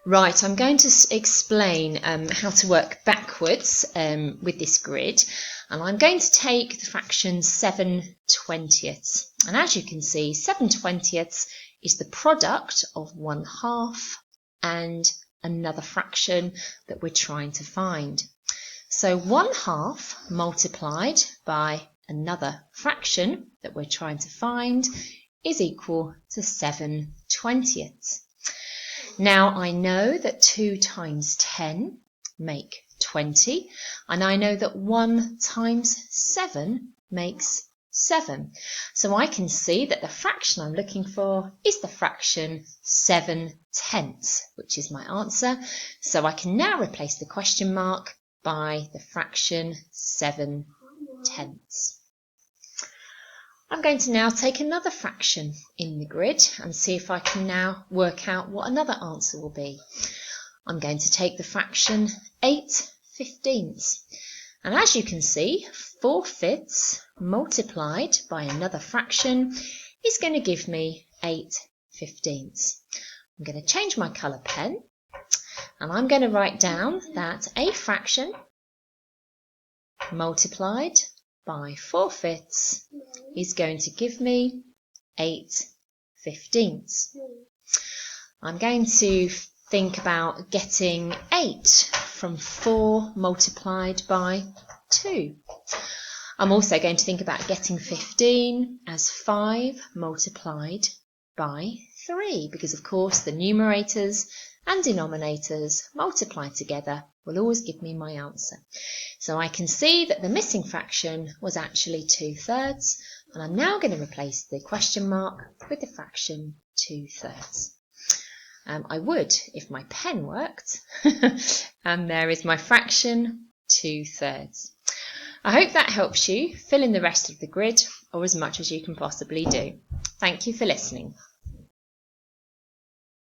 Right, I'm going to explain how to work backwards with this grid, and I'm going to take the fraction 7/20. And as you can see, 7/20 is the product of 1/2 and another fraction that we're trying to find. So 1/2 multiplied by another fraction that we're trying to find is equal to 7/20. Now I know that 2 times 10 make 20, and I know that 1 times 7 makes 7. So I can see that the fraction I'm looking for is the fraction 7/10, which is my answer. So I can now replace the question mark by the fraction 7/10. I'm going to now take another fraction in the grid and see if I can now work out what another answer will be. I'm going to take the fraction 8/15. And as you can see, 4/5 multiplied by another fraction is going to give me 8/15. I'm going to change my colour pen and I'm going to write down that a fraction multiplied by 4/5 is going to give me 8/15. I'm going to think about getting 8 from 4 multiplied by 2. I'm also going to think about getting 15 as 5 multiplied by 3, because of course the numerators and denominators multiplied together will always give me my answer. So I can see that the missing fraction was actually 2/3, and I'm now going to replace the question mark with the fraction 2/3. I would if my pen worked, and there is my fraction 2/3. I hope that helps you fill in the rest of the grid, or as much as you can possibly do. Thank you for listening.